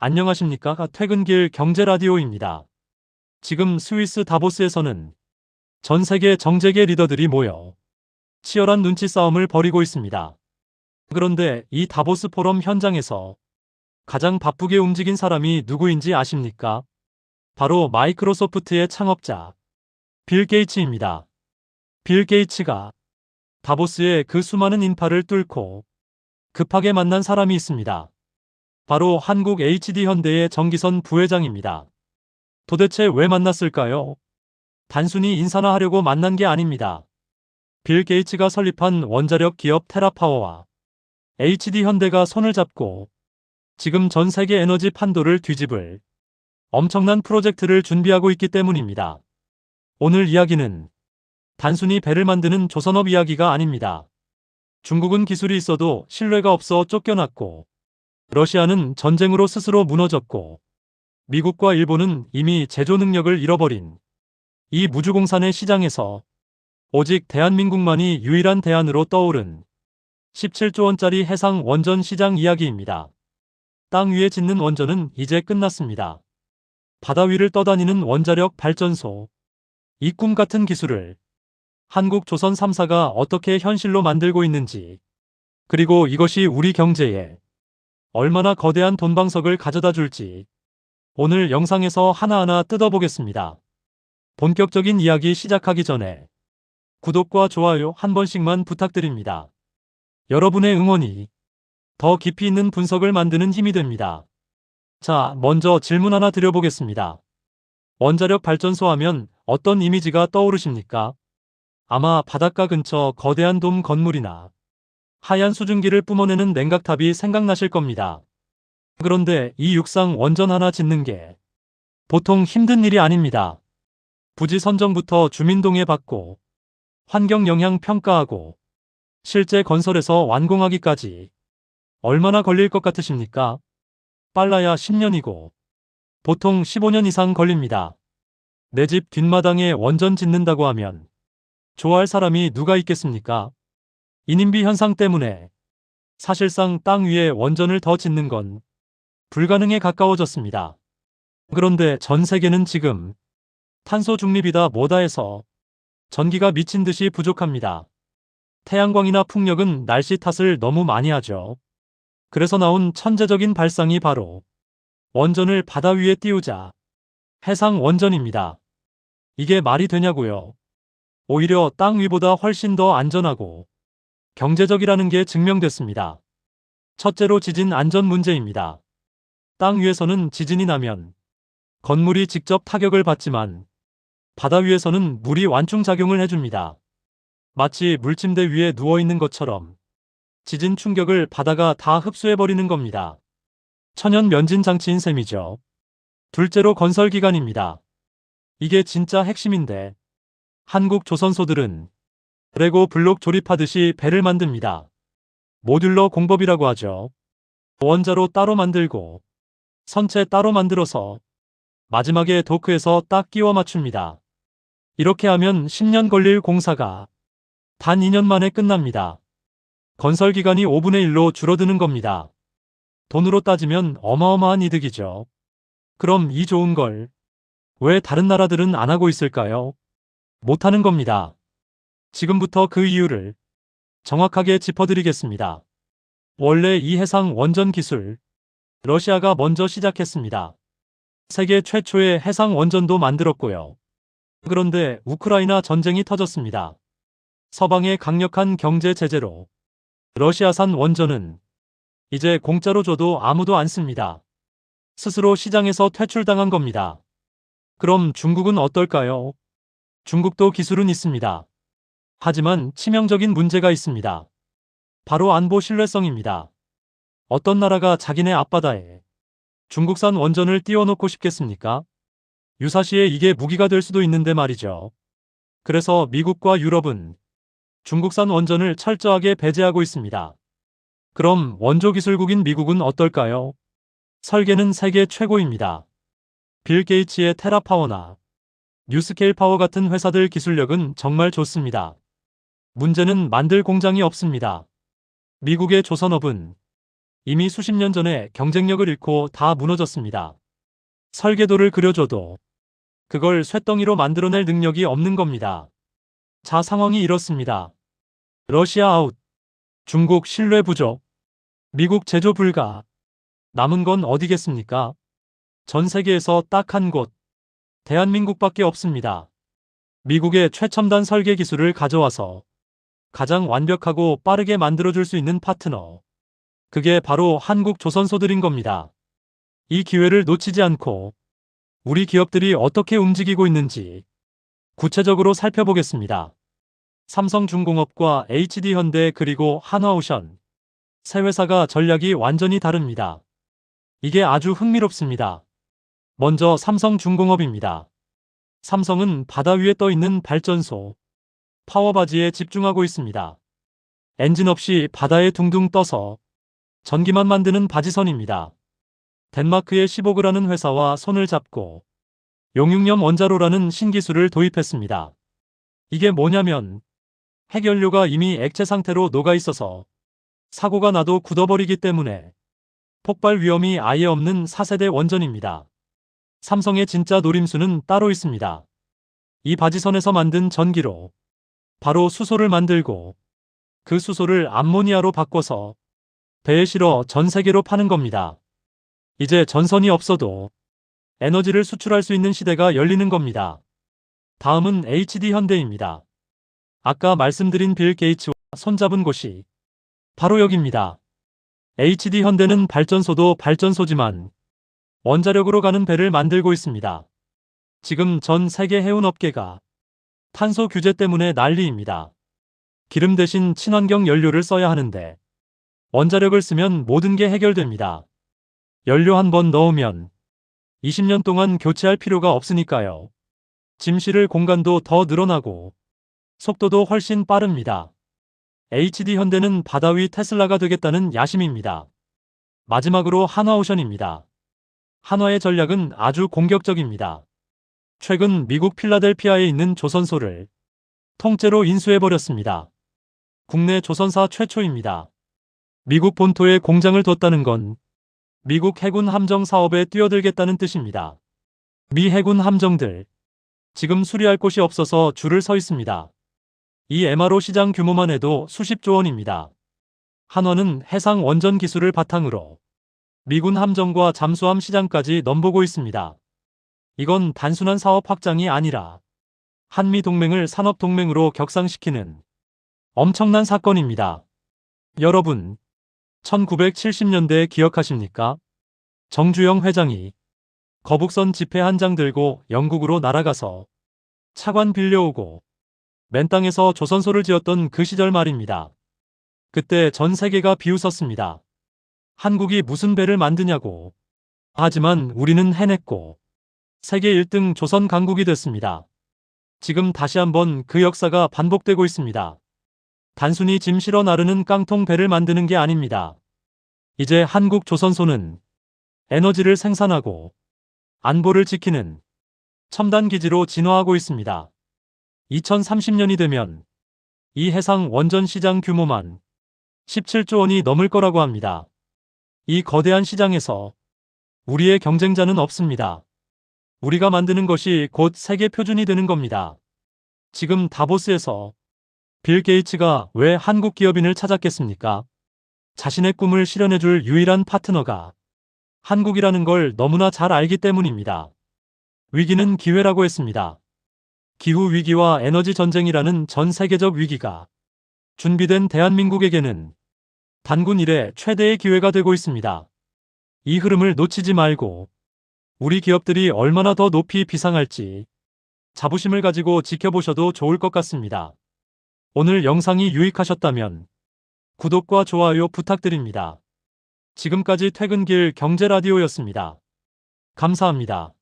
안녕하십니까? 퇴근길 경제라디오입니다. 지금 스위스 다보스에서는 전 세계 정재계 리더들이 모여 치열한 눈치 싸움을 벌이고 있습니다. 그런데 이 다보스 포럼 현장에서 가장 바쁘게 움직인 사람이 누구인지 아십니까? 바로 마이크로소프트의 창업자 빌 게이츠입니다. 빌 게이츠가 다보스의 그 수많은 인파를 뚫고 급하게 만난 사람이 있습니다. 바로 한국 HD현대의 정기선 부회장입니다. 도대체 왜 만났을까요? 단순히 인사나 하려고 만난 게 아닙니다. 빌 게이츠가 설립한 원자력 기업 테라파워와 HD현대가 손을 잡고 지금 전 세계 에너지 판도를 뒤집을 엄청난 프로젝트를 준비하고 있기 때문입니다. 오늘 이야기는 단순히 배를 만드는 조선업 이야기가 아닙니다. 중국은 기술이 있어도 신뢰가 없어 쫓겨났고, 러시아는 전쟁으로 스스로 무너졌고, 미국과 일본은 이미 제조 능력을 잃어버린 이 무주공산의 시장에서 오직 대한민국만이 유일한 대안으로 떠오른 17조 원짜리 해상 원전 시장 이야기입니다. 땅 위에 짓는 원전은 이제 끝났습니다. 바다 위를 떠다니는 원자력 발전소, 이 꿈 같은 기술을 한국 조선 3사가 어떻게 현실로 만들고 있는지, 그리고 이것이 우리 경제에 얼마나 거대한 돈방석을 가져다 줄지 오늘 영상에서 하나하나 뜯어보겠습니다. 본격적인 이야기 시작하기 전에 구독과 좋아요 한 번씩만 부탁드립니다. 여러분의 응원이 더 깊이 있는 분석을 만드는 힘이 됩니다. 자, 먼저 질문 하나 드려보겠습니다. 원자력 발전소 하면 어떤 이미지가 떠오르십니까? 아마 바닷가 근처 거대한 돔 건물이나 하얀 수증기를 뿜어내는 냉각탑이 생각나실 겁니다. 그런데 이 육상 원전 하나 짓는 게 보통 힘든 일이 아닙니다. 부지 선정부터 주민동의 받고 환경 영향 평가하고 실제 건설에서 완공하기까지 얼마나 걸릴 것 같으십니까? 빨라야 10년이고 보통 15년 이상 걸립니다. 내 집 뒷마당에 원전 짓는다고 하면 좋아할 사람이 누가 있겠습니까? 인인비 현상 때문에 사실상 땅 위에 원전을 더 짓는 건 불가능에 가까워졌습니다. 그런데 전 세계는 지금 탄소 중립이다 뭐다 해서 전기가 미친 듯이 부족합니다. 태양광이나 풍력은 날씨 탓을 너무 많이 하죠. 그래서 나온 천재적인 발상이 바로 원전을 바다 위에 띄우자 해상 원전입니다. 이게 말이 되냐고요? 오히려 땅 위보다 훨씬 더 안전하고 경제적이라는 게 증명됐습니다. 첫째로 지진 안전 문제입니다. 땅 위에서는 지진이 나면 건물이 직접 타격을 받지만 바다 위에서는 물이 완충작용을 해줍니다. 마치 물침대 위에 누워있는 것처럼 지진 충격을 바다가 다 흡수해버리는 겁니다. 천연 면진 장치인 셈이죠. 둘째로 건설 기간입니다. 이게 진짜 핵심인데 한국 조선소들은 레고 블록 조립하듯이 배를 만듭니다. 모듈러 공법이라고 하죠. 원자로 따로 만들고 선체 따로 만들어서 마지막에 도크에서 딱 끼워 맞춥니다. 이렇게 하면 10년 걸릴 공사가 단 2년 만에 끝납니다. 건설 기간이 5분의 1로 줄어드는 겁니다. 돈으로 따지면 어마어마한 이득이죠. 그럼 이 좋은 걸 왜 다른 나라들은 안 하고 있을까요? 못하는 겁니다. 지금부터 그 이유를 정확하게 짚어드리겠습니다. 원래 이 해상 원전 기술, 러시아가 먼저 시작했습니다. 세계 최초의 해상 원전도 만들었고요. 그런데 우크라이나 전쟁이 터졌습니다. 서방의 강력한 경제 제재로 러시아산 원전은 이제 공짜로 줘도 아무도 안 씁니다. 스스로 시장에서 퇴출당한 겁니다. 그럼 중국은 어떨까요? 중국도 기술은 있습니다. 하지만 치명적인 문제가 있습니다. 바로 안보 신뢰성입니다. 어떤 나라가 자기네 앞바다에 중국산 원전을 띄워놓고 싶겠습니까? 유사시에 이게 무기가 될 수도 있는데 말이죠. 그래서 미국과 유럽은 중국산 원전을 철저하게 배제하고 있습니다. 그럼 원조기술국인 미국은 어떨까요? 설계는 세계 최고입니다. 빌 게이츠의 테라파워나 뉴스케일 파워 같은 회사들 기술력은 정말 좋습니다. 문제는 만들 공장이 없습니다. 미국의 조선업은 이미 수십 년 전에 경쟁력을 잃고 다 무너졌습니다. 설계도를 그려줘도 그걸 쇳덩이로 만들어낼 능력이 없는 겁니다. 자, 상황이 이렇습니다. 러시아 아웃, 중국 신뢰 부족, 미국 제조 불가. 남은 건 어디겠습니까? 전 세계에서 딱 한 곳, 대한민국밖에 없습니다. 미국의 최첨단 설계 기술을 가져와서 가장 완벽하고 빠르게 만들어줄 수 있는 파트너. 그게 바로 한국 조선소들인 겁니다. 이 기회를 놓치지 않고 우리 기업들이 어떻게 움직이고 있는지 구체적으로 살펴보겠습니다. 삼성중공업과 HD현대 그리고 한화오션. 세 회사가 전략이 완전히 다릅니다. 이게 아주 흥미롭습니다. 먼저 삼성중공업입니다. 삼성은 바다 위에 떠 있는 발전소, 파워바지에 집중하고 있습니다. 엔진 없이 바다에 둥둥 떠서 전기만 만드는 바지선입니다. 덴마크의 시보그라는 회사와 손을 잡고 용융염 원자로라는 신기술을 도입했습니다. 이게 뭐냐면 핵연료가 이미 액체 상태로 녹아 있어서 사고가 나도 굳어버리기 때문에 폭발 위험이 아예 없는 4세대 원전입니다. 삼성의 진짜 노림수는 따로 있습니다. 이 바지선에서 만든 전기로 바로 수소를 만들고 그 수소를 암모니아로 바꿔서 배에 실어 전 세계로 파는 겁니다. 이제 전선이 없어도 에너지를 수출할 수 있는 시대가 열리는 겁니다. 다음은 HD현대입니다. 아까 말씀드린 빌 게이츠와 손잡은 곳이 바로 여기입니다. HD현대는 발전소도 발전소지만 원자력으로 가는 배를 만들고 있습니다. 지금 전 세계 해운업계가 탄소 규제 때문에 난리입니다. 기름 대신 친환경 연료를 써야 하는데 원자력을 쓰면 모든 게 해결됩니다. 연료 한 번 넣으면 20년 동안 교체할 필요가 없으니까요. 짐 실을 공간도 더 늘어나고 속도도 훨씬 빠릅니다. HD현대는 바다 위 테슬라가 되겠다는 야심입니다. 마지막으로 한화오션입니다. 한화의 전략은 아주 공격적입니다. 최근 미국 필라델피아에 있는 조선소를 통째로 인수해버렸습니다. 국내 조선사 최초입니다. 미국 본토에 공장을 뒀다는 건 미국 해군 함정 사업에 뛰어들겠다는 뜻입니다. 미 해군 함정들, 지금 수리할 곳이 없어서 줄을 서 있습니다. 이 MRO 시장 규모만 해도 수십조 원입니다. 한화는 해상 원전 기술을 바탕으로 미군 함정과 잠수함 시장까지 넘보고 있습니다. 이건 단순한 사업 확장이 아니라 한미 동맹을 산업 동맹으로 격상시키는 엄청난 사건입니다. 여러분, 1970년대 기억하십니까? 정주영 회장이 거북선 지폐 한 장 들고 영국으로 날아가서 차관 빌려오고 맨 땅에서 조선소를 지었던 그 시절 말입니다. 그때 전 세계가 비웃었습니다. 한국이 무슨 배를 만드냐고. 하지만 우리는 해냈고 세계 1등 조선 강국이 됐습니다. 지금 다시 한번 그 역사가 반복되고 있습니다. 단순히 짐 실어 나르는 깡통 배를 만드는 게 아닙니다. 이제 한국 조선소는 에너지를 생산하고 안보를 지키는 첨단 기지로 진화하고 있습니다. 2030년이 되면 이 해상 원전 시장 규모만 17조 원이 넘을 거라고 합니다. 이 거대한 시장에서 우리의 경쟁자는 없습니다. 우리가 만드는 것이 곧 세계 표준이 되는 겁니다. 지금 다보스에서 빌 게이츠가 왜 한국 기업인을 찾았겠습니까? 자신의 꿈을 실현해줄 유일한 파트너가 한국이라는 걸 너무나 잘 알기 때문입니다. 위기는 기회라고 했습니다. 기후위기와 에너지 전쟁이라는 전 세계적 위기가 준비된 대한민국에게는 단군 이래 최대의 기회가 되고 있습니다. 이 흐름을 놓치지 말고 우리 기업들이 얼마나 더 높이 비상할지 자부심을 가지고 지켜보셔도 좋을 것 같습니다. 오늘 영상이 유익하셨다면 구독과 좋아요 부탁드립니다. 지금까지 퇴근길 경제라디오였습니다. 감사합니다.